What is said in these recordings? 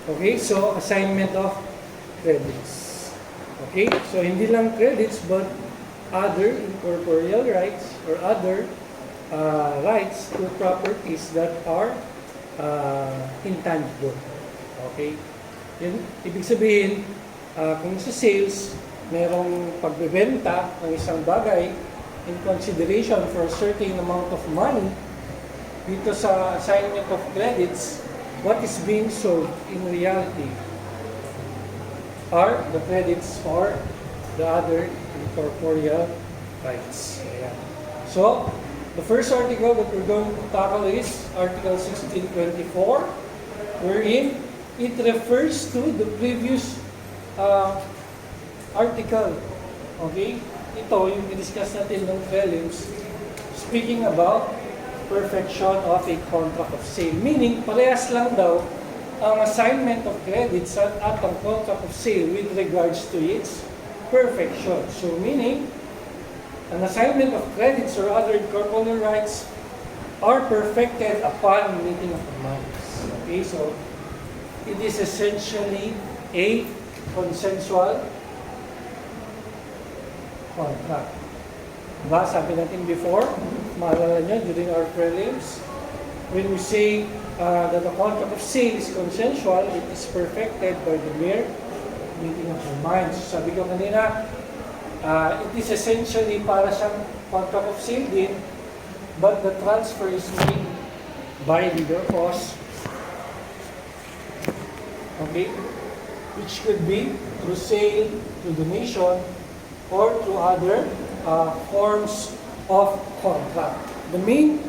Okay, so assignment of credits. Okay, so hindi lang credits but other incorporeal rights or other rights to properties that are intangible. Okay, yun, ibig sabihin, kung sa sales, merong pagbebenta ng isang bagay in consideration for a certain amount of money, dito sa assignment of credits, what is being sold in reality are the credits for the other incorporeal rights. Ayan. So, the first article that we're going to tackle is Article 1624, wherein it refers to the previous article. Okay? Ito, yung i-discuss natin ng prelims, speaking about perfection of a contract of sale. Meaning, parehas lang daw ang assignment of credits at ang contract of sale with regards to its perfection. So, meaning, an assignment of credits or other incorporeal rights are perfected upon meeting of the minds. Okay, so, it is essentially a consensual contract. Diba? Sabi natin before, maalala nyo, during our prelims, when we say that the contract of sale is consensual, it is perfected by the mere meeting of the minds. So, sabi ko kanina, it is essentially para siyang contract of sale din, but the transfer is made by legal cause. Okay? Which could be through sale, through donation, or through other forms of contract. The main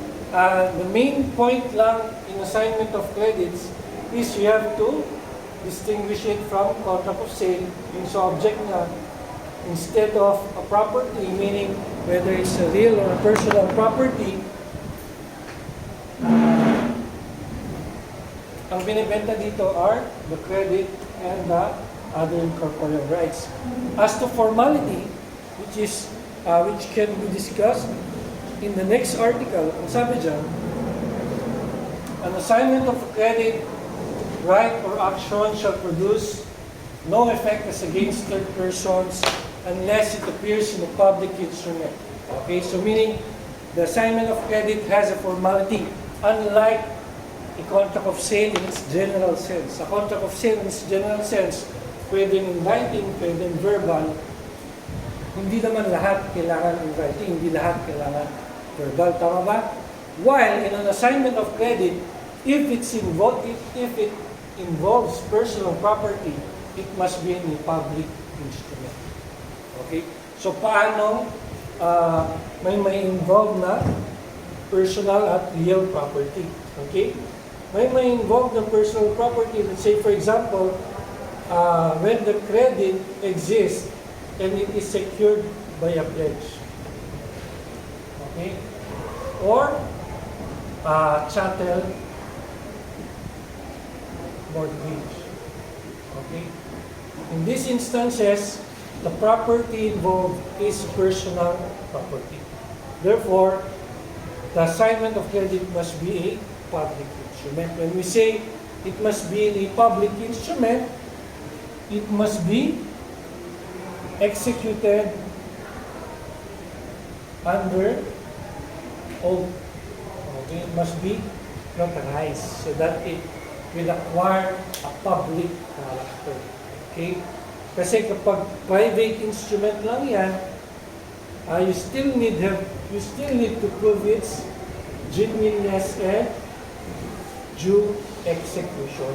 point lang in assignment of credits is you have to distinguish it from contract of sale. Yung sa object na, instead of a property, meaning whether it's a real or a personal property, ang binibenta dito are the credit and the other incorporeal rights. As to formality, which can be discussed in the next article, ang sabi dyan, an assignment of credit, right or action shall produce no effect as against third persons unless it appears in a public instrument. Okay, so meaning the assignment of credit has a formality, unlike a contract of sale in its general sense. A contract of sale in its general sense, pwedeng in writing, pwedeng verbal. Hindi naman lahat kailangan in writing, hindi lahat kailangan verbal. Tama ba? While in an assignment of credit, if it involves personal property, it must be in a public instrument. Okay? So paano may involve na personal at real property? Okay? May involve na personal property. Let's say, for example, when the credit exists and it is secured by a pledge. Okay? Or chattel mortgage. Okay? In these instances, the property involved is personal property. Therefore, the assignment of credit must be a public instrument. When we say it must be a public instrument, it must be executed under oath. Okay? It must be notarized so that it will acquire a public character. Okay? Kasi kapag private instrument lang yan, you still need to prove its genuineness and due execution.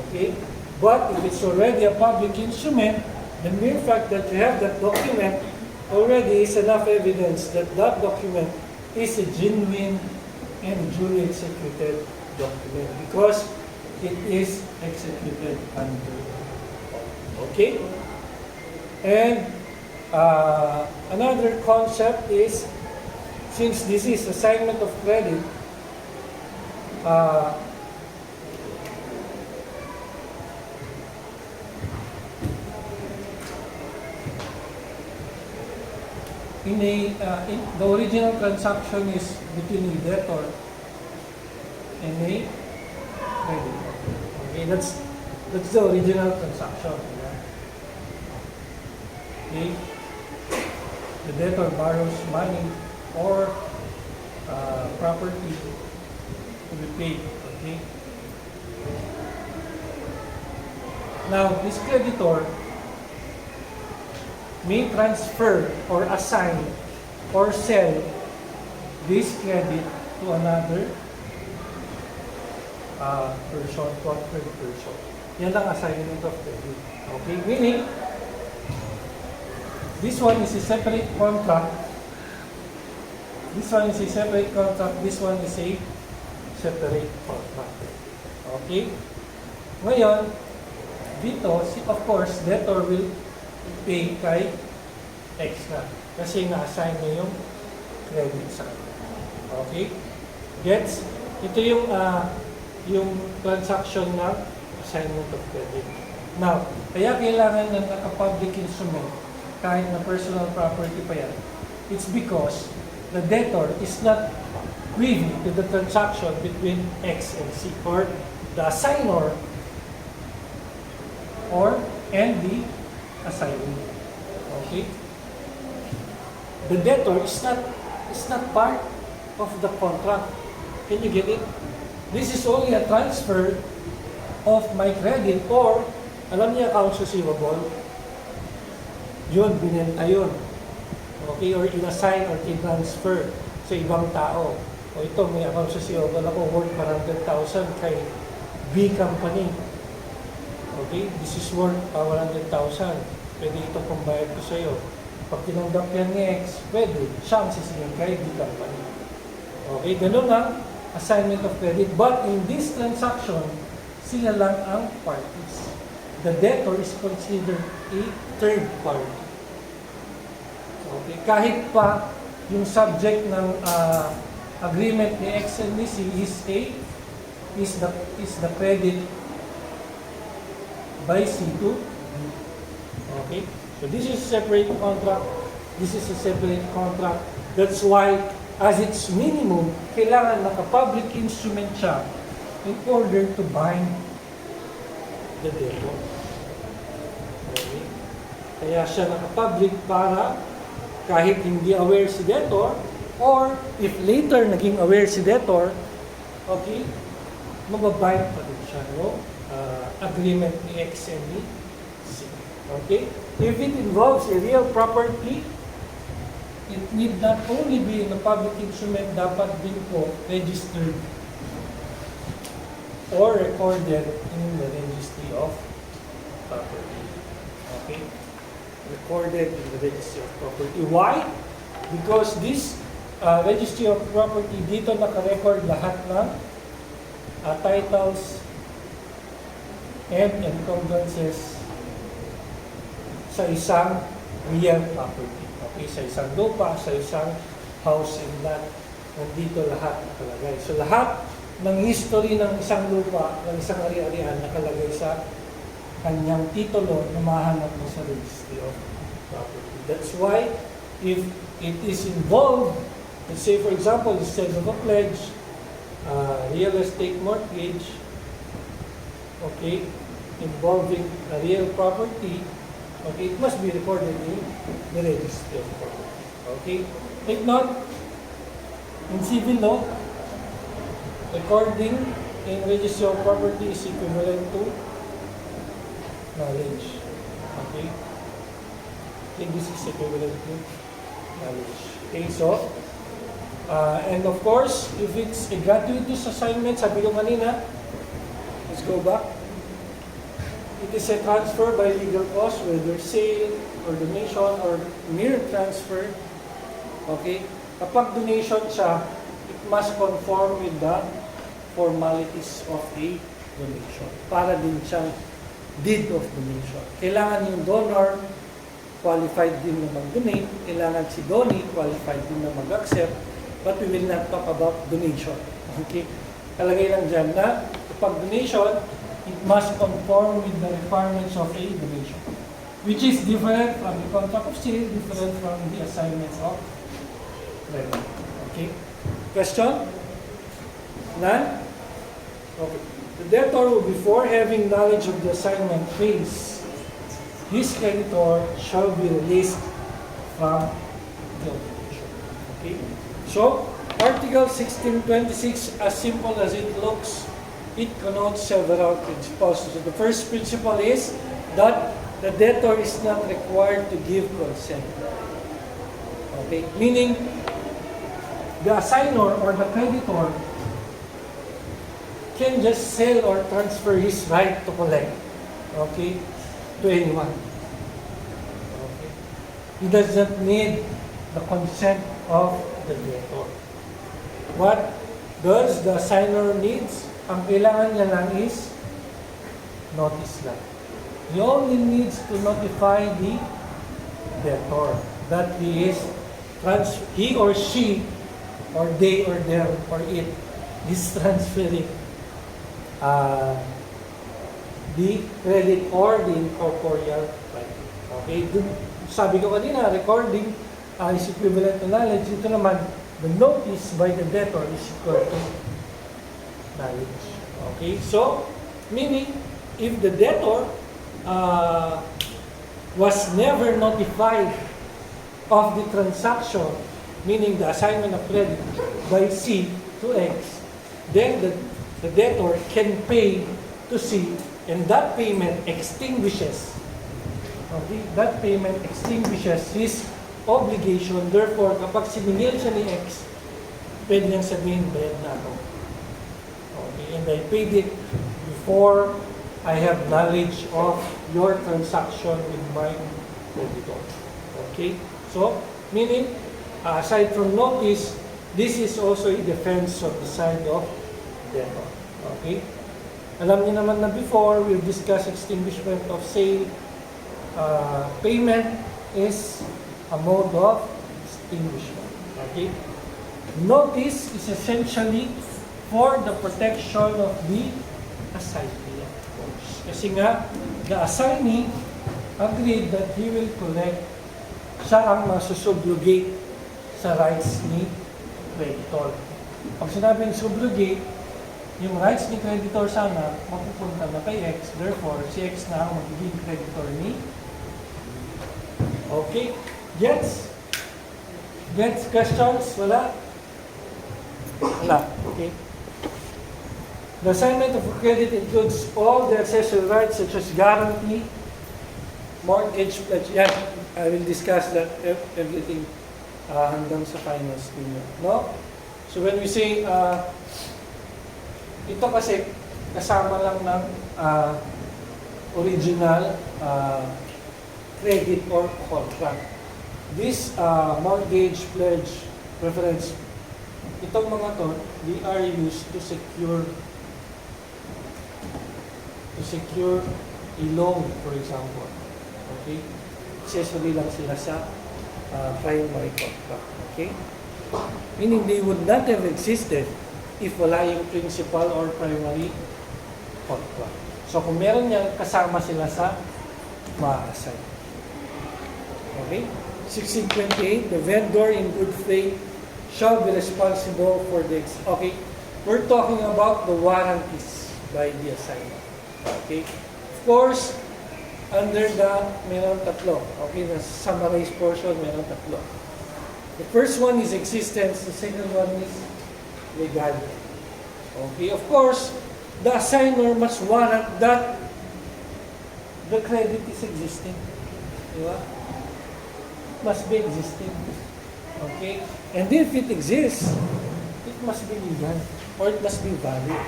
Okay? But if it's already a public instrument, the mere fact that you have that document already is enough evidence that that document is a genuine and duly executed document because it is executed under oath. Okay? And another concept is, since this is assignment of credit, the original transaction is between a debtor and a creditor. Okay, that's That's the original transaction. Okay? The debtor borrows money or property to be paid. Okay? Now, this creditor may transfer or assign or sell this credit to another person, to a third person. Yan ang assignment of credit. Okay? Meaning, this one is a separate contract. This one is a separate contract. This one is a separate contract. Okay? Ngayon, dito, of course, debtor will pay kay X na. Kasi na-assign niya yung credit sa kanya. Okay? Gets? Ito yung transaction ng assignment of credit. Now, kaya kailangan ng naka-public instrument kahit na personal property pa yan. It's because the debtor is not privy to the transaction between X and C, or the assignor and the assignee. Okay? The debtor is not part of the contract. Can you get it? This is only a transfer of my credit, or alam niya accounts receivable, yun, binenta yun. Okay? Or inassign or in-transfer sa ibang tao. O ito, may accounts receivable ako worth 100,000 kay B company. Okay? This is worth 100,000. Pwede itong pambayad ko sa iyo. Pag tinanggap yan ni X, pwede. Siya ang sisingin kay B company. Okay? Ganun ang assignment of credit. But in this transaction, sila lang ang parties. The debtor is considered a third party. Okay? Kahit pa yung subject ng agreement ni X and ni C is the credit by C2. Okay? So this is a separate contract. This is a separate contract. That's why, as its minimum, kailangan naka-public instrument siya in order to bind the debtor. Okay? Kaya siya naka-public para kahit hindi aware si debtor, or if later naging aware si debtor, okay, mababind pa din siya, no? Agreement ni X and ni C. Okay? If it involves a real property, it need not only be in a public instrument, dapat din po registered or recorded in the registry of property. Okay? Recorded in the registry of property. Why? Because this registry of property, dito naka-record lahat ng titles and encumbrances sa isang real property. Okay, sa isang lupa, sa isang house and lot, nandito lahat nakalagay. So lahat ng history ng isang lupa, ng isang ari-arian, nakalagay sa kanyang titulo na mahanap mo sa registry of property. That's why, if it is involved, let's say for example, instead of a pledge, real estate mortgage, okay, involving a real property, okay, it must be recorded in the registry of property. Okay? Take note, in civil law, recording in registry of property is equivalent to knowledge. Okay? I think this is equivalent to knowledge. Okay, so, and of course, if it's a gratuitous assignment, sabi ko kanina, let's go back. It is a transfer by legal cause, whether sale or donation or mere transfer. Okay? Kapag donation siya, it must conform with the formalities of a donation. Para din siyang deed of donation. Kailangan yung donor qualified din na mag-donate. Kailangan si donee qualified din na mag-accept. But we will not talk about donation. Okay? Kalagay lang dyan na kapag donation, it must conform with the requirements of a donation, which is different from the contract of sale, different from the assignments of credit. Okay? Question? None? Okay. The debtor who, before having knowledge of the assignment, pays his creditor shall be released from the obligation. Okay? So, Article 1626, as simple as it looks, it connotes several principles. So the first principle is that the debtor is not required to give consent. Okay? Meaning, the assigner or the creditor can just sell or transfer his right to collect, okay, to anyone. Okay? He does not need the consent of the debtor. What does the assigner needs? Ang kailangan niya lang is notice lang. He only needs to notify the debtor that he or she or they or them or it is transferring the credit or the incorporeal right. Okay, sabi ko kanina, recording is equivalent to knowledge. Ito naman, the notice by the debtor is equal to knowledge. Okay, so, meaning, if the debtor was never notified of the transaction, meaning the assignment of credit by C to X, then the debtor can pay to C, and that payment extinguishes. Okay, that payment extinguishes his obligation. Therefore, kapag siningil siya ni X, pwede niyang sabihin, bayad na ako. Okay, and I paid it before I have knowledge of your transaction with my creditor. Okay, so, meaning, aside from notice, this is also a defense on the side of debtor. Okay? Alam niyo naman na before, we've discussed extinguishment of sale. Payment is a mode of extinguishment. Okay? Notice is essentially for the protection of the assignee, of course. Kasi nga, the assignee agreed that he will collect, siya ang masusubrogate sa rights ni creditor. Pag sinabing subrogate, yung rights ni creditor sana mapupunta na kay X, therefore si X na ang magiging creditor ni. Okay? Gets? Gets questions? Wala? Wala. Okay? The assignment of credit includes all the accessory rights such as guarantee, mortgage pledge. Yan, I will discuss that everything hanggang sa finals ninyo. No? So when we say, ito kasi kasama lang ng original credit or contract. This mortgage pledge reference, itong mga to, they are used to secure a loan, for example. Okay? Accessory lang sila sa primary contract. Okay? Meaning they would not have existed if wala yung principal or primary contract. So kung meron yan, kasama sila sa ma-assign. Okay? 1628, the vendor in good faith shall be responsible for the... Okay? We're talking about the warranties by the assignment. Okay? Of course, under the, meron tatlo. Okay? The summarized portion, meron tatlo. The first one is existence. The second one is legality. Okay? Of course, the assigner must warrant that the credit is existing. Diba? Must be existing. Okay? And if it exists, it must be legal or it must be valid.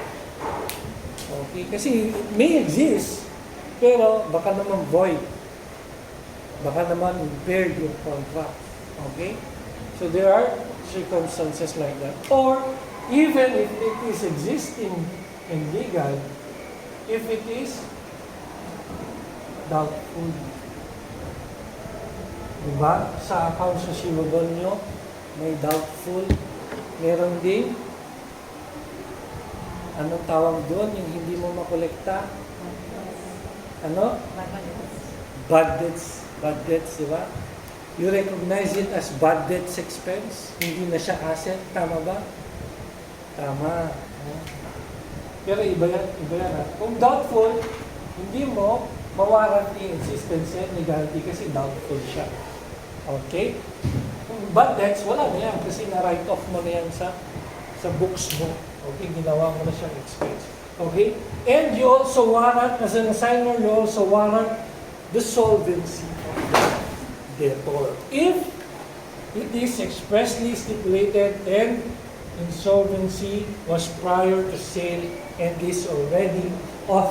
Okay? Kasi it may exist, pero baka naman void. Baka naman impaired yung contract. Okay? So there are circumstances like that. Or, even if it is existing and legal, if it is doubtful. Diba? Sa accounts receivable nyo, may doubtful. Meron din, anong tawag doon, yung hindi mo makolekta? Ano? Bad debts. Bad debts, diba? You recognize it as bad debts expense? Hindi na siya asset. Tama ba? Tama. Pero iba yan, iba yan. Ha? Kung doubtful, hindi mo mawarranty existence and legality kasi doubtful siya. Okay? Kung bad debts, wala na yan kasi na-write off mo na yan sa books mo. Okay? Ginawa mo na siyang expense. Okay? And you also warrant, as an assigner, you also warrant the solvency of the debtor. If it is expressly stipulated and insolvency was prior to sale and is already of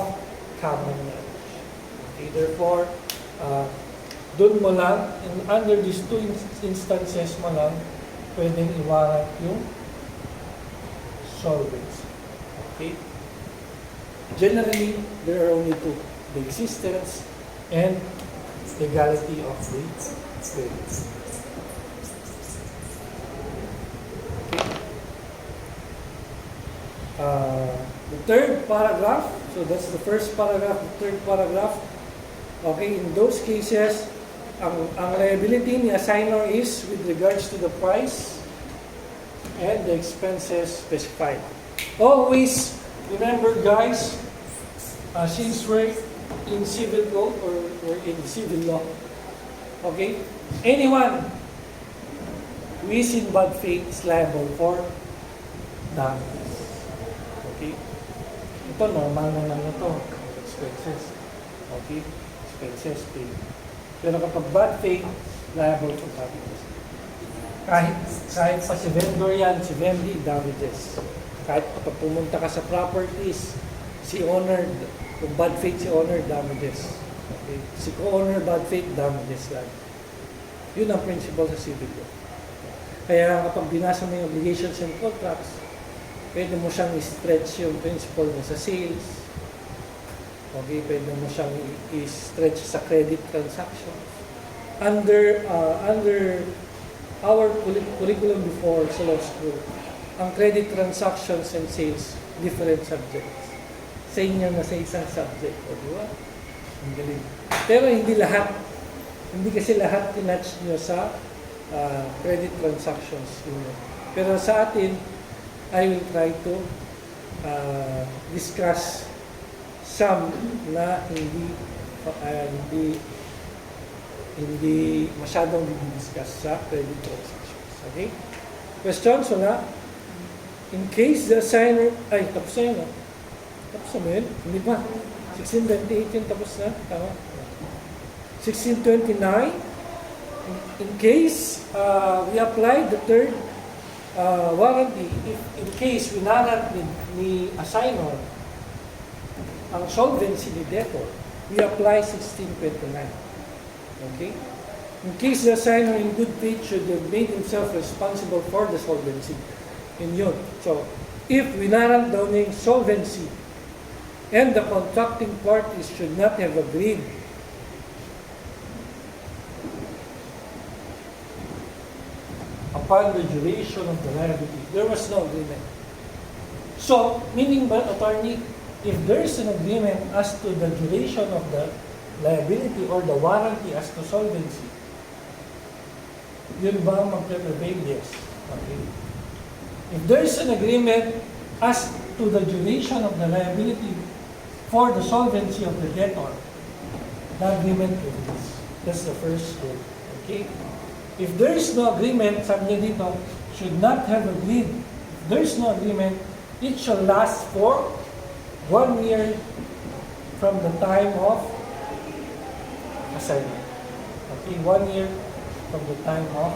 common knowledge. Okay, therefore, dun mo lang, under these two instances mo lang, pwedeng iwarrant yung solvency. Okay? Generally, there are only two, the existence and legality of the credit. The third paragraph, so that's the first paragraph, the third paragraph, okay, in those cases, ang liability ni assigner is with regards to the price and the expenses specified. Always remember, guys, since we're in civil code or we're in civil law, okay, anyone who is in bad faith is liable for damages. Okay? Ito, normal na lang ito. Expenses. Okay? Expenses paid. Pero kapag bad faith, liable for damages. Kahit pa si vendor yan, si vendee, damages. Kahit kapag pumunta ka sa properties, si owner, kung bad faith si owner, damages. Okay? Si co-owner, bad faith, damages lang. Yun ang principle sa civil law. Kaya kapag binasa mo yung obligations and contracts, pwede mo siyang i-stretch yung principle mo sa sales. Okay, pwede mo siyang i-stretch sa credit transactions. Under our curriculum before sa law school, ang credit transactions and sales, different subjects. Sa inyo na sa isang subject. O, di ba? Ang galing. Pero hindi lahat. Hindi kasi lahat tinatch nyo sa credit transactions. Pero sa atin, I will try to discuss some na hindi masyadong discuss sa credit transactions. Okay? Questions? Wala? In case the assigner, tapos na yun, no? Tapos na yun? Hindi ba? 1628 yun, tapos na? Tama? 1629, in case we apply the third warranty, if in case winarant ni assigner ang solvency ni debtor, we apply 1629. Okay? In case the assigner in good faith should have made himself responsible for the solvency. Yun. So, if winarant daw niya yung solvency and the contracting parties should not have agreed upon the duration of the liability, there was no agreement. So, meaning ba, attorney, if there is an agreement as to the duration of the liability or the warranty as to solvency, yun ba ang magpe-prevail? Yes. Okay. If there is an agreement as to the duration of the liability for the solvency of the debtor, the agreement prevails. That's the first rule. Okay? If there is no agreement, sabi niya dito, should not have agreed. If there is no agreement, it shall last for 1 year from the time of assignment. Okay, 1 year from the time of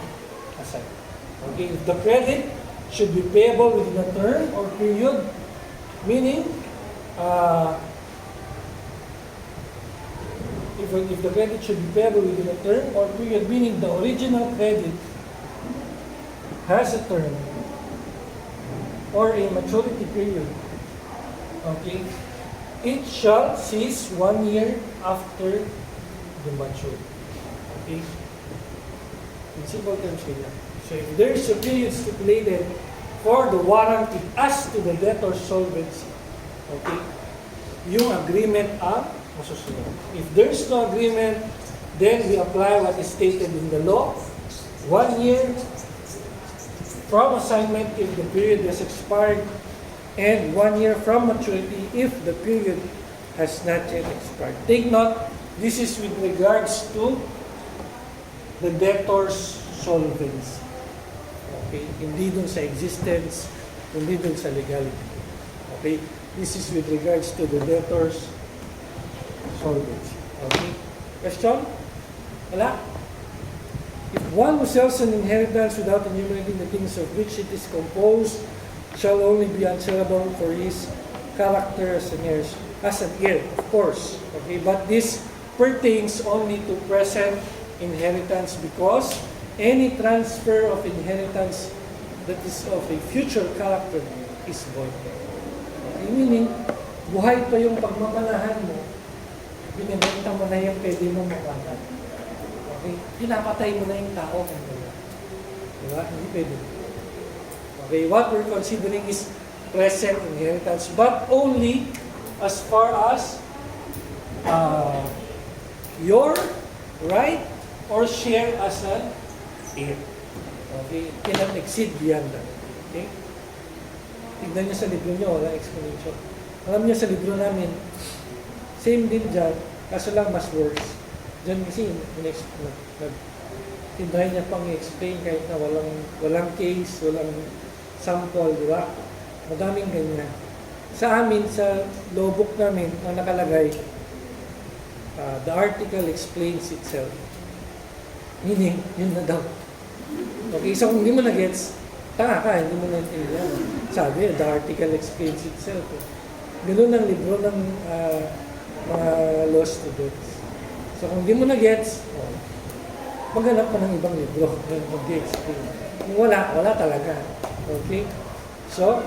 assignment. Okay, if the credit should be payable within a term or period, meaning, if the credit should be payable within a term or period, meaning the original credit has a term or a maturity period, okay, it shall cease 1 year after the maturity. Okay? In simple terms, so if there is a period stipulated for the warranty as to the debtor's solvency, okay, yung agreement ang masusunod. If there is no agreement, then we apply what is stated in the law. 1 year from assignment if the period has expired and 1 year from maturity if the period has not yet expired. Take note, this is with regards to the debtor's solvency. Okay? Hindi dun sa existence, hindi dun sa legality. Okay? This is with regards to the debtor's solvency. Okay? Question? Wala? If one who sells an inheritance without enumerating the things of which it is composed shall only be answerable for his character as an heir, of course. Okay? But this pertains only to present inheritance because any transfer of inheritance that is of a future character is void. Okay? Meaning, buhay pa yung pagmamanahan mo, binibenta mo na yung pwede mo makakat. Okay? Pinapatay mo na yung tao. Diba? Hindi pwede. Okay? What we're considering is present inheritance, but only as far as your right or share as an heir. Okay? It cannot exceed beyond that. Okay? Tignan nyo sa libro nyo, wala explanation. Alam nyo sa libro namin, same din dyan, kaso lang mas worse. Dyan kasi, tinry niya pang i-explain kahit na walang case, walang sample, di ba? Madaming ganyan. Sa amin, sa law book namin, ang nakalagay, the article explains itself. Meaning, yun na daw. Okay, so kung hindi mo na-gets, tanga ka, hindi mo na-intindihan. Sabi, the article explains itself. Ganun ang libro ng mga law students. So kung hindi mo na-gets, maghanap ka ng ibang libro na mag-explain. Kung wala talaga. Okay? So,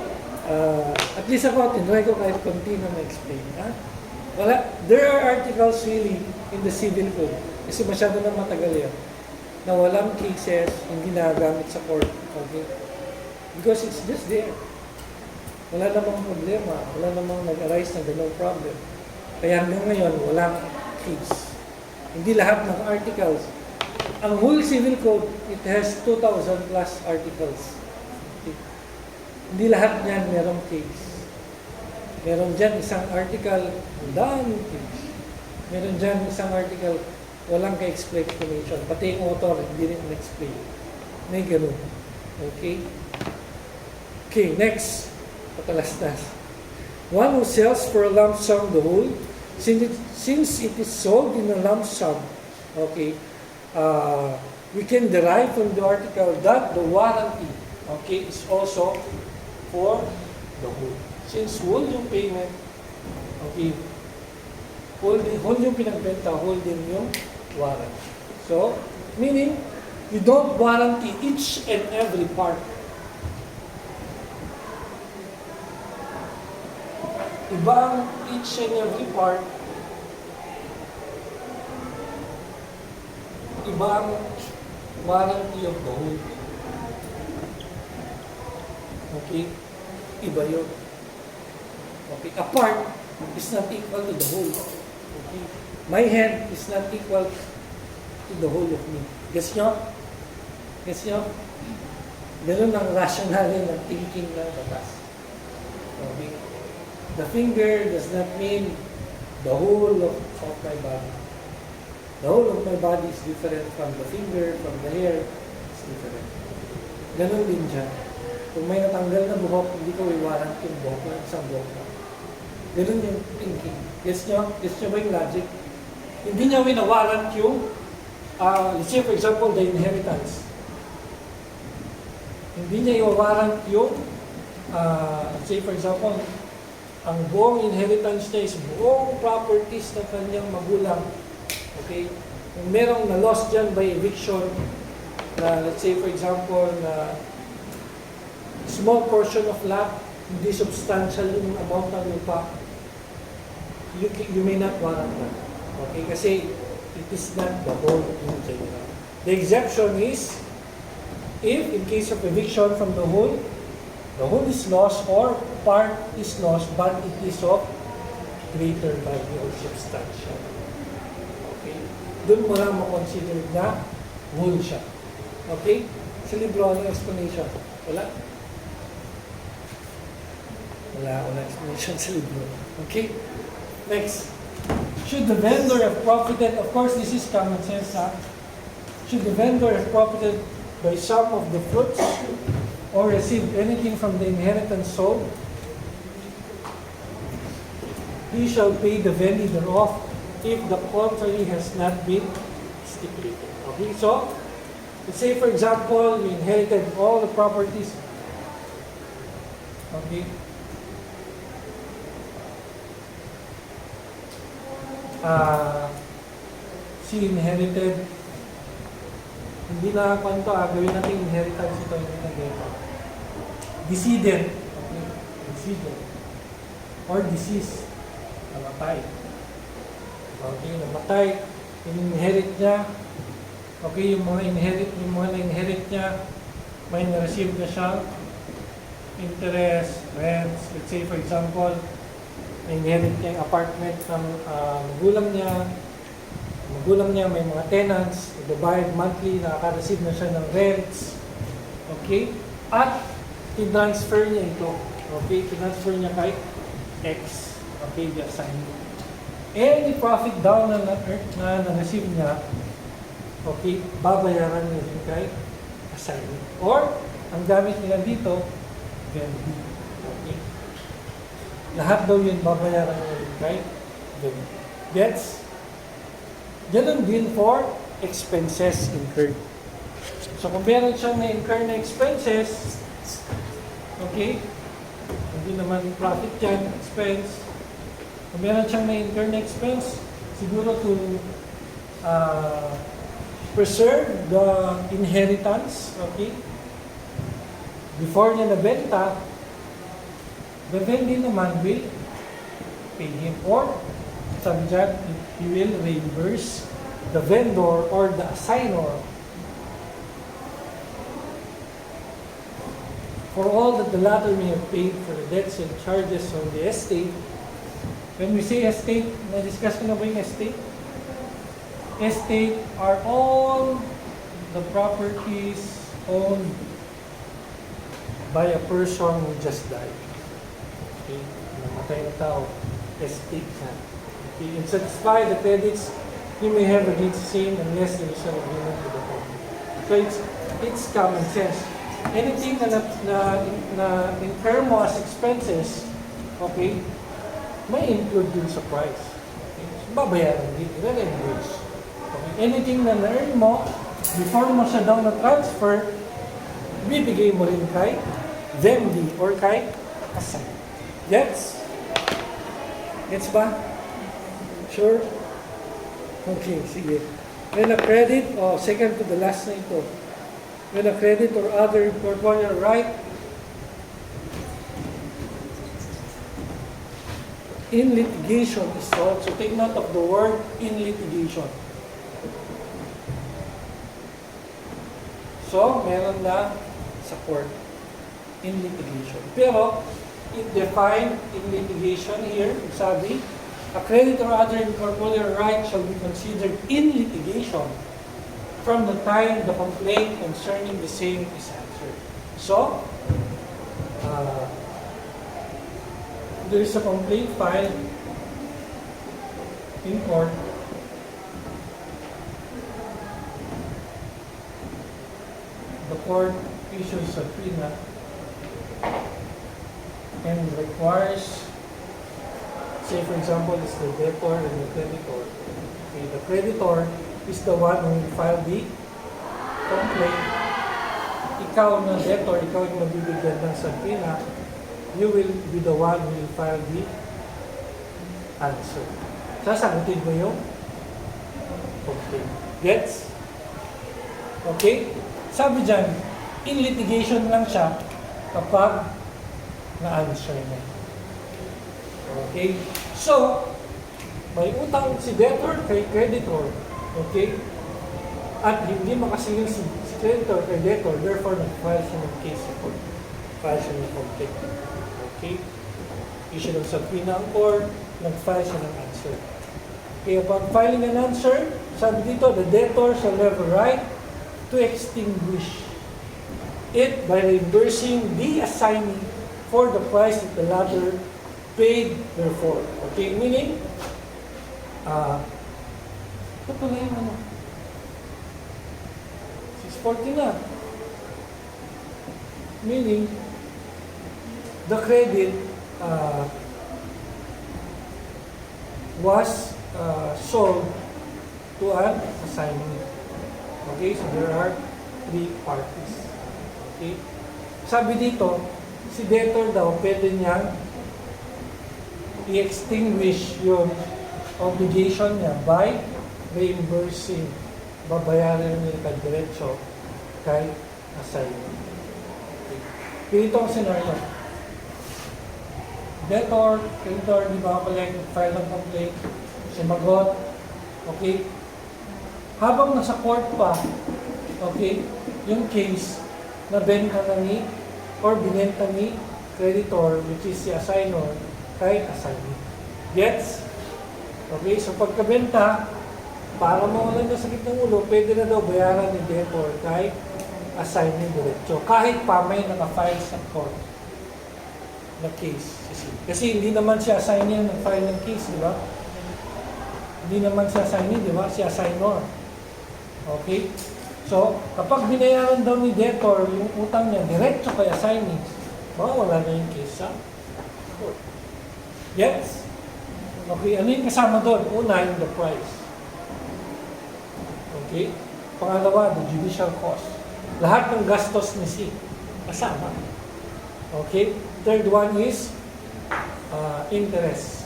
at least ako, tinry ko kahit konti na ma-explain. Ha? Wala. There are articles really in the civil code. Kasi masyado na matagal yan. Na walang cases, hindi nagamit sa court. Okay? Because it's just there. Wala namang problema. Wala namang nag-arise na ganong problem. Kaya hanggang ngayon, walang case. Hindi lahat ng articles. Ang whole civil code, it has 2,000 plus articles. Okay. Hindi lahat niyan merong case. Meron dyan isang article, ang daming case. Meron dyan isang article, walang ka-explanation. Pati yung author, hindi rin na-explain. May ganun. Okay? Okay, next. Patalastas. One who sells for a lump sum the whole, since it is sold in a lump sum, okay, we can derive from the article that the warranty, okay, is also for the whole. Since whole yung payment, okay, whole yung pinagbenta, whole din yung warranty. So, meaning, you don't warranty each and every part. Iba ang each and every part, iba ang warranty of the whole. Okay? Iba yun. Okay? A part is not equal to the whole. Okay? My head is not equal to the whole of me. Guess nyo? Guess nyo? Ganun ang rationale ng thinking ng batas. Okay? The finger does not mean the whole of my body. The whole of my body is different from the finger, from the hair. It's different. Ganun din dyan. Kung may natanggal na buhok, hindi ko i-warrant yung buhok ng isang buhok na. Ganun yung thinking. Guess nyo? Guess nyo ba yung logic? Hindi niya wina-warrant yung, let's say for example, the inheritance. Hindi niya i-warrant yung, let's say for example, ang buong inheritance niya is buong properties ng kanyang magulang. Okay? Kung merong na-lost dyan by eviction, na let's say for example, na small portion of lot, hindi substantial yung amount ng lupa, you may not warrant that. Okay? Kasi it is not the whole in general. The exception is, if in case of eviction from the whole is lost or part is lost, but it is of greater value or substantial. Okay? Doon mo lang makonsider na whole siya. Okay? Sa libro, ano explanation? Wala? Wala explanation sa libro. Okay? Next. Should the vendor have profited, of course this is common sense, ha? Should the vendor have profited by some of the fruits or received anything from the inheritance sold, he shall pay the vendor thereof if the contrary has not been stipulated. Okay, so, let's say for example, you inherited all the properties. Okay. She inherited, hindi na kwanto, gawin natin inheritance ito, hindi na gawin. Decedent. Okay. Decedent. Or deceased. Namatay. Okay, namatay. In-inherit niya. Okay, yung mga na-inherit niya, may na-receive na siya. Interest, rents. Let's say for example, na-inherit niya yung apartment ng magulang niya, may mga tenants, nagbabayad monthly, nakaka-receive na siya ng rents. Okay? At i-transfer niya ito. Okay? I-transfer niya kay X. Okay? The assignment. Any profit down na na-receive niya, okay? Babayaran niya din kay assignment. Or, ang gamit nila dito, vendi. Okay? Lahat daw yun babayaran niya din kay vendi. Gets? Ganun din for expenses incurred. So kung meron siyang na-incur na expenses, okay, hindi naman profit yan, expense. Kung meron siyang na-incur na expense, siguro to preserve the inheritance, okay, before niya nabenta, the vendor naman will pay him, or sabi dyan, he will reimburse the vendor or the assignor for all that the latter may have paid for the debts and charges on the estate. When we say estate, na-discuss ko na ba yung estate? Estate are all the properties owned by a person who just died. Okay? Namatay na tao. Estate na. Okay? And satisfy the credits you may have against the same unless there is an agreement with the party. So it's common sense. Anything na incur mo as expenses, okay, may include din sa price. Okay? So, babayaran din. I-reimburse. Okay? Anything na na-earn mo, before mo siya daw na-transfer, bibigay mo rin kay vendee or kay assign. Gets? Gets ba? Sure? Okay, sige. When a credit, second to the last na ito. When a credit or other portfolio right in litigation is sold. So take note of the word in litigation. So, meron na sa court in litigation. Pero, it defined in litigation here, sabi, a credit or other portfolio right shall be considered in litigation from the time the complaint concerning the same is answered. So, there is a complaint filed in court. The court issues a subpoena and requires, say for example, it's the debtor and the creditor. Okay, the creditor is the one who filed the complaint. Ikaw na debtor, ikaw yung mabibigyan ng subpoena, you will be the one who will file the answer. Sasagutin mo yung complaint. Gets? Okay? Sabi dyan, in litigation lang siya kapag na-answer niya. Okay? So, may utang si debtor kay creditor. Okay? At hindi makasingil si creditor kay debtor, therefore nag-file siya ng case report. File siya ng complaint. Okay? Issue ng subpoena ang court, nag-file siya ng answer. Okay, upon filing an answer, sabi dito, the debtor shall have a right to extinguish it by reimbursing the assignee for the price that the latter paid therefore. Okay, meaning, ito pala yung ano, 640 na. Meaning, the credit was sold to an assignee. Okay, so there are three parties. Okay, sabi dito, si debtor daw, pwede niyang i-extinguish yung obligation niya by reimbursing, babayaran niya diretso kay assignee. Okay. Ganito ang scenario. Debtor, creditor, di ba collect, file ng complaint, sumagot, okay? Habang nasa court pa, okay, yung case na benta na ni, or binenta ni creditor, which is si assignor, kay assignee. Gets? Okay, so pagkabenta, para mawalan na sakit ng ulo, pwede na daw bayaran ni debtor kay assignee diretso. Kahit pa may naka-file sa court na case. Kasi hindi naman siya assignee ng file ng case, di ba? Hindi naman siya assignee, di ba? Si assignor. Okay? So, kapag binayaran daw ni debtor yung utang niya diretso kay assignee, mawala na yung case sa court. Yes? Okay, ano yung kasama doon? Una, yung the price. Okay? Pangalawa, the judicial cost. Lahat ng gastos ni C, kasama. Okay? Third one is interest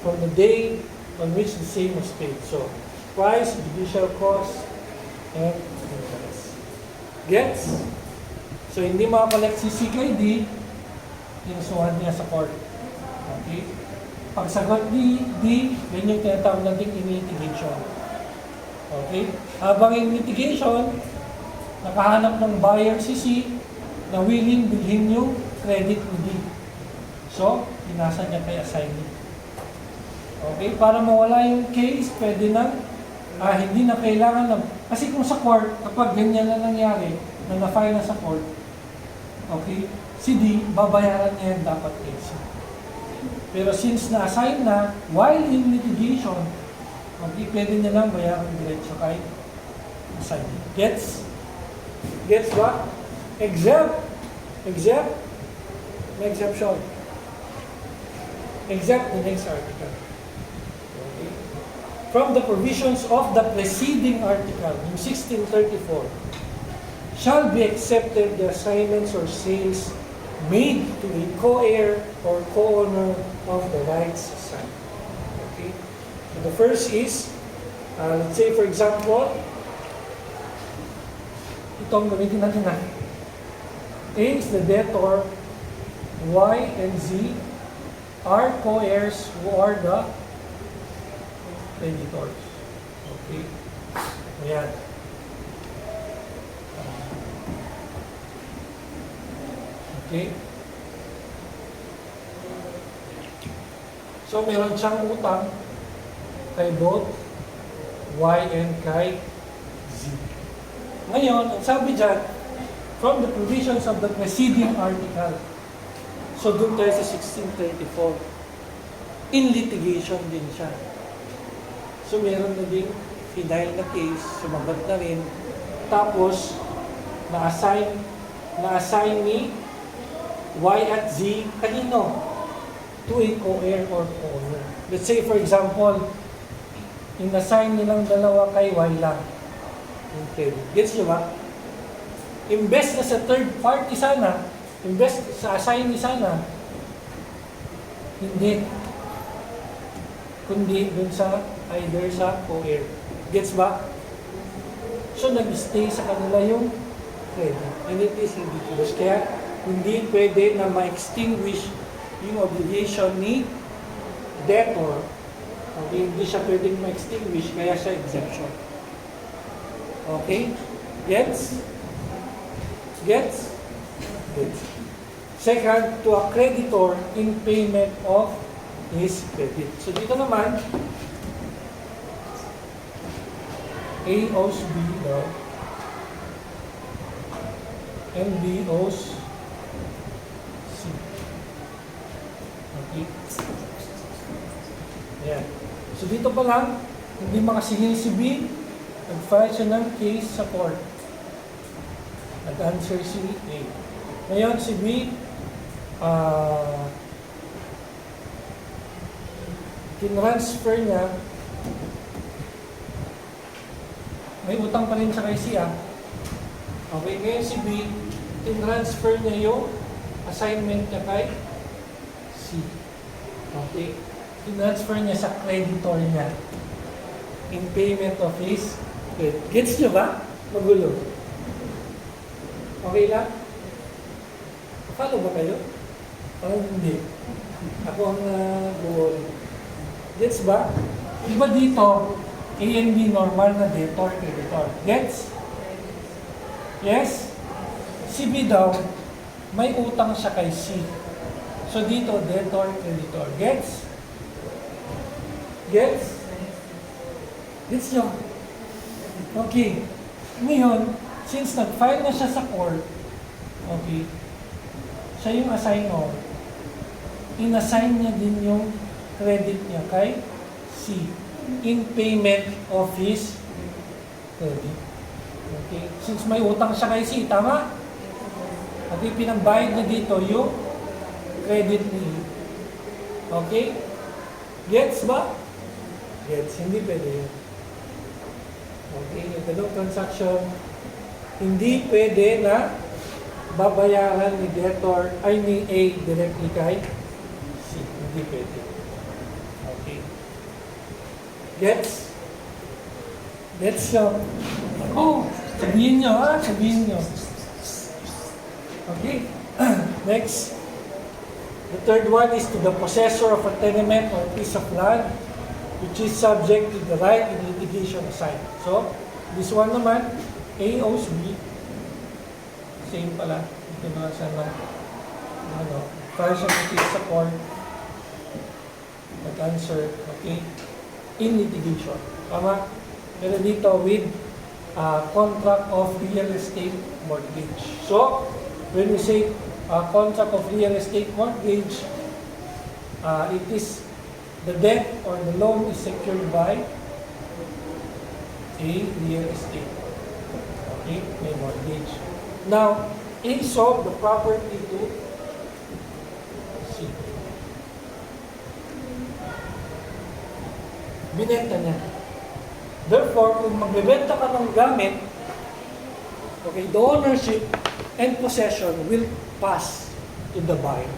from the day on which the same was paid. So, price, judicial cost, and interest. Gets? So, hindi makakolect si C kay D, inusuhan niya sa court. Okay? Pagsagot D, yan yung tinatawag natin in-litigation. Okay? Habang in litigation, nakahanap ng buyer si C na willing bilhin yung credit ni D. So, pinasa niya kay assignee. Okay? Para mawala yung case, pwede na, hindi na kailangan na, kasi kung sa court, kapag ganyan na nangyari, na na-file na sa court, okay, si D, babayaran niya yung dapat case. Pero since na-assign na, while in litigation, okay, pwede niya lang bayaran diretso kay assignee. Gets? Gets ba? Except, may exception. Except the next article. Okay. From the provisions of the preceding article, in 1634, shall be accepted the assignments or sales made to a co-heir or co-owner of the rights assigned. Okay. So the first is, let's say for example, itong gamitin natin na. A is the debtor, Y and Z are co-heirs who are the creditors. Okay. Ayan. Okay. So, meron siyang utang kay both Y and kay Z. Ngayon, ang sabi dyan, from the provisions of the preceding article. So, doon tayo sa 1634. In litigation din siya. So, meron na din final na case, sumagot na rin. Tapos, na-assign ni Y at Z kanino? To a co-heir or co-owner. Let's say, for example, in-assign nilang dalawa kay Y lang. Okay. Gets nyo ba? Imbes na sa third party sana, imbes sa assignee sana, hindi. Kundi dun sa either sa co-heir. Gets ba? So, nag-stay sa kanila yung credit. And it is ridiculous. Kaya, hindi pwede na ma-extinguish yung obligation ni debtor. Okay? Hindi siya pwedeng ma-extinguish, kaya siya exemption. Okay? Gets? Gets? Gets. Second, to a creditor in payment of his credit. So, dito naman, A owes B daw, and B owes C. dito pa lang, hindi makasingil si B, nag-file siya ng case sa court. Nag-answer si A. Ngayon si B, tinransfer niya, may utang pa rin siya kay C. Okay, ngayon si B, tinransfer niya yung assignment niya kay C. Okay, tinransfer niya sa creditor niya in payment of his credit. Gets niyo ba? Magulo. Okay lang? Follow ba kayo? Parang hindi. Ako ang buhol. Gets ba? Iba dito, A and B normal na debtor, creditor. Gets? Yes? Si B daw, may utang siya kay C. So dito, debtor, creditor. Gets? Gets? Gets nyo? Okay. Ngayon, since nag-file na siya sa court, okay, siya yung assignor, in-assign niya din yung credit niya kay C in payment of his credit. Okay? Since may utang siya kay C, tama? Okay, pinambayad niya dito yung credit ni E. Okay? Gets ba? Gets. Hindi pwede yun. Okay, yung ganong transaction, hindi pwede na babayaran ni debtor ay ni A directly kay C. Hindi pwede. Okay. Gets? Gets nyo? Oh, sabihin nyo ha, sabihin nyo. Okay. Next. The third one is to the possessor of a tenement or piece of land which is subject to the right in litigation assigned. So, this one naman, A owes B. Same pala. Ito na sana. File siya ng case sa court. Nag-answer. Okay. In litigation. Tama? Pero dito with contract of real estate mortgage. So, when we say contract of real estate mortgage, it is the debt or the loan is secured by a real estate. Okay, may mortgage. Now, A sold the property to C. Binenta niya. Therefore, kung magbebenta ka ng gamit, okay, the ownership and possession will pass to the buyer.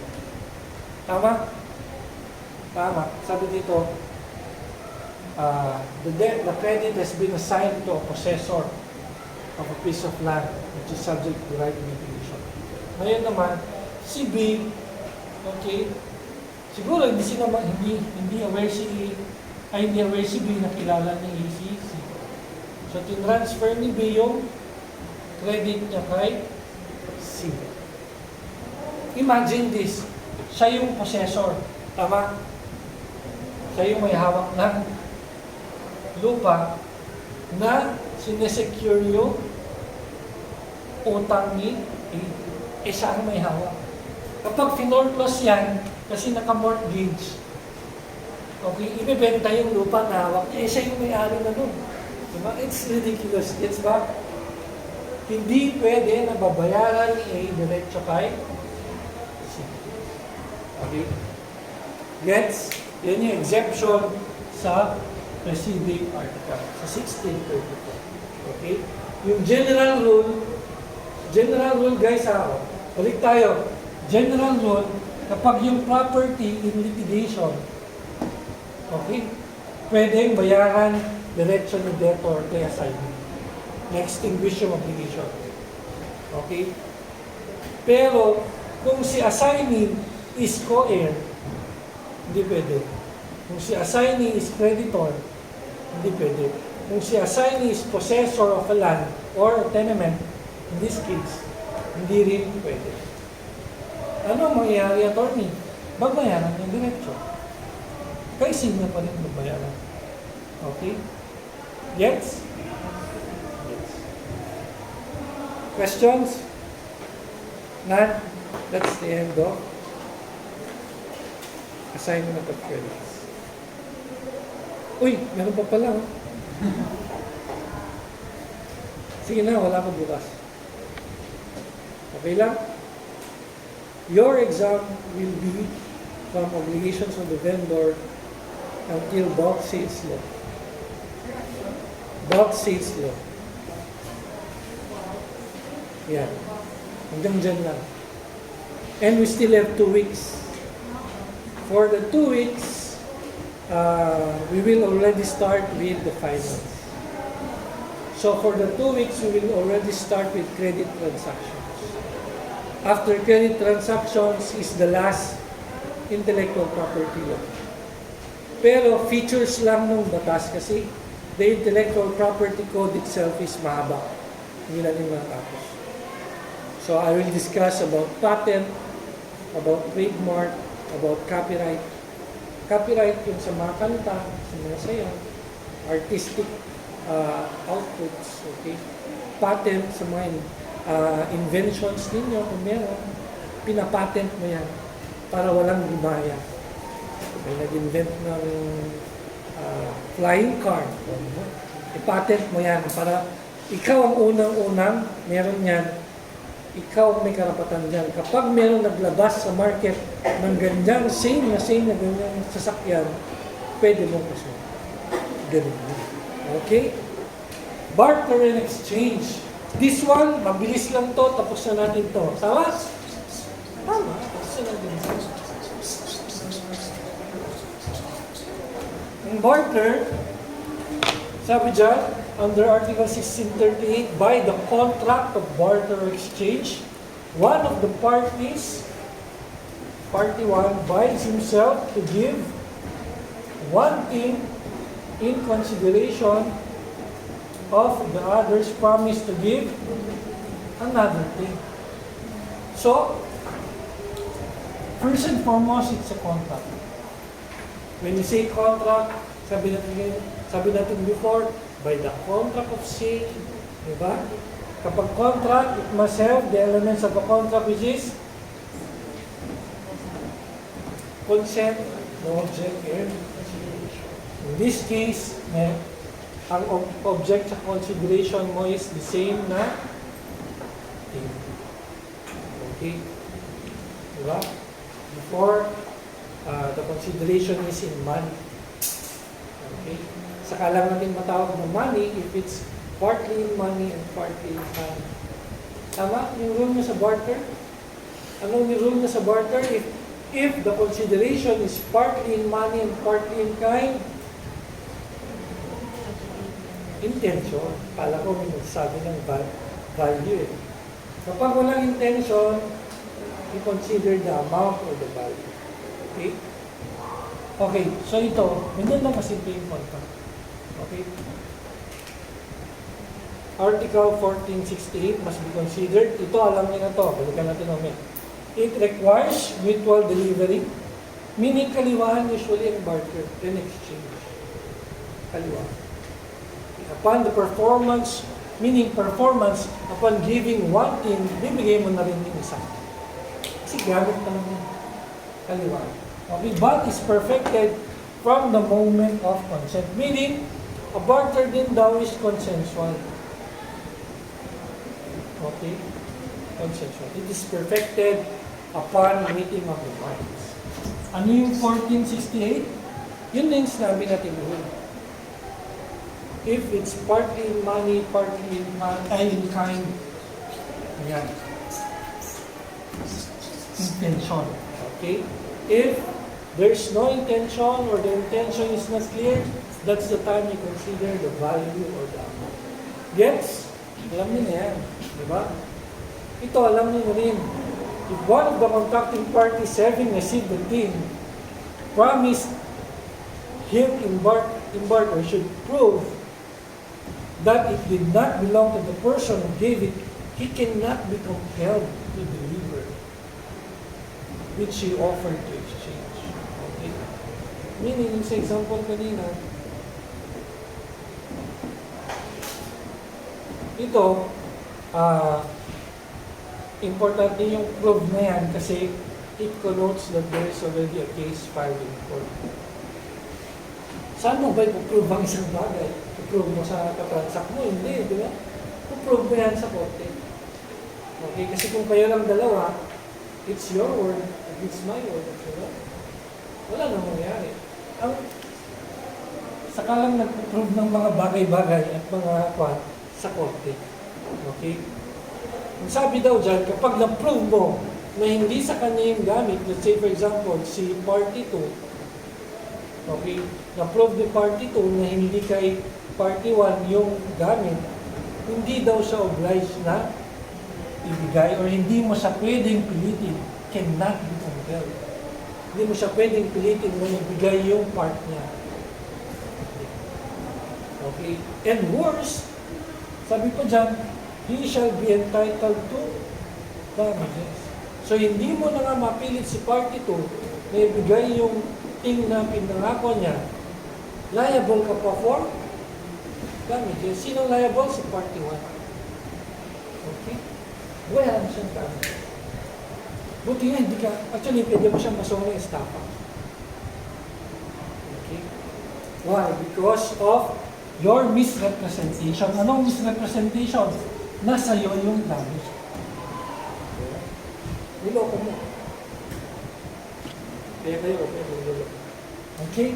Tama? Tama. Sabi dito, the credit has been assigned to a possessor of a piece of land which is subject to right of litigation. Ngayon naman, si B, okay, siguro hindi aware si B na kilala ni A si C. So, tinransfer ni B yung credit niya kay C. Imagine this, siya yung possessor. Tama? Siya yung may hawak ng lupa na sinesecure yung utang ni A. Siya ang may hawak. Kapag finorclose yan, kasi naka-mortgage, okay, ibebenta yung lupa na hawak niya, siya yung may-ari na nun. Diba? It's ridiculous. Gets ba? Hindi pwede na babayaran ni A diretso kay C. Okay? Gets? Yan yung exemption sa preceding article, sa 1634. Okay? Yung general rule guys, balik tayo. General rule, kapag yung property in litigation, okay, pwedeng bayaran diretso ni debtor kay assignment. Na-extinguish yung obligation. Okay? Pero, kung si assignee is co-heir, hindi pwede. Kung si assignee is creditor, hindi pwede. Kung si assignee is possessor of a land or tenement, in this case, hindi rin pwede. Ano ang mangyayari, attorney? Babayaran yung diretso. Kay sino pa rin babayaran. Okay? Yes? Yes. Questions? None? That's the end of assignment of credits. Uy, meron pa pala. Oh. Sige na, wala ko bukas. Okay lang? Your exam will be from obligations of the vendor until bulk sales law. Bulk sales law. Yan. Hanggang dyan lang. And we still have 2 weeks. For the 2 weeks, we will already start with the finals. So for the 2 weeks, we will already start with credit transactions. After credit transactions is the last intellectual property law. Pero features lang ng batas kasi the intellectual property code itself is mahaba. Hindi natin matapos. So I will discuss about patent, about trademark, about copyright. Copyright yung sa mga kanta, sa mga sayaw, artistic outputs, okay? Patent sa mga inventions ninyo, kung meron, pinapatent mo yan para walang gumaya. May nag-invent ng flying car, ipatent mo yan para ikaw ang unang-unang meron yan, ikaw may karapatan dyan. Kapag meron naglabas sa market ng ganyang same na ganyang sasakyan, pwede mong kasunod. Ganun. Okay? Barter and exchange. This one, mabilis lang to, tapos na natin to. Tama? Tama, tapos na natin to. Ang barter, sabi dyan, under Article 1638, by the contract of barter or exchange, one of the parties, party 1, binds himself to give one thing in consideration of the other's promise to give another thing. So, first and foremost, it's a contract. When you say contract, sabi natin before, by the contract of sale, di ba? Kapag contract, it must have the elements of a contract which is consent, no object, and consideration. In this case, ang object sa consideration mo is the same na thing. Okay? Diba? Before, the consideration is in money. Okay? Saka lang natin matawag na money if it's partly in money and partly in kind. Tama? Yung rule niya sa barter? Anong yung rule niya sa barter? If the consideration is partly in money and partly in kind, intention. Kala ko may nagsabi ng value eh. Kapag walang intention, you consider the amount or the value. Okay? Okay, so ito, ganyan lang kasimple yung contract. Okay? Article 1468 must be considered. Ito, alam niyo na to. Balikan natin namin. It requires mutual delivery, meaning kaliwaan usually ang barter, then exchange. Kaliwaan. Upon the performance, meaning performance, upon giving one thing, bibigay mo na rin yung isa. Kasi gamit na lang yun. Kaliwaan. Okay, but is perfected from the moment of consent. Meaning, a barter din daw is consensual. Okay? Consensual. It is perfected upon meeting of the minds. Ano yung 1468? Yun din sinabi natin doon. If it's partly in money, partly in kind, ayan. Intention. Okay? If there's no intention or the intention is not clear, that's the time you consider the value or the amount. Yes? Alam niyo na yan. Diba? Ito, alam niyo na rin. If one of the contracting parties having received the thing promised him in barter should prove that it did not belong to the person who gave it, he cannot be compelled to deliver which he offered to exchange. Okay? Meaning, sa example kanina, ito, importante yung prove na yan kasi it connotes that there is already a case filed in court. Saan mo ba ipuprove ang isang bagay? Iprove mo sa katransak mo? Hindi, di ba? Ipuprove mo yan sa korte. Okay, kasi kung kayo lang dalawa, it's your word, and it's my word, di ba? Wala nang mangyari. Ang saka lang nag-prove ng mga bagay-bagay at mga kwan sa korte. Okay? Ang sabi daw dyan, kapag na-prove mo na hindi sa kanya yung gamit, let's say for example, si party 2, okay, na-prove ni party 2 na hindi kay party 1 yung gamit, hindi daw siya obliged na ibigay or hindi mo siya pwedeng pilitin, cannot be compelled. Hindi mo siya pwedeng pilitin na ibigay yung part niya. Okay? And worse, sabi pa dyan, he shall be entitled to damages. So, hindi mo na nga mapilit si party 2 na ibigay yung thing na pinangako niya. Liable ka pa for damages. Sino liable? Si party 1. Okay? Wala na siyang damages. Buti nga, hindi ka, actually, pwede mo siyang masong ng estafa. Okay? Why? Because of your misrepresentation. Anong misrepresentation? Nasa iyo yung damage. Niloko mo. Kaya kayo, okay? Okay?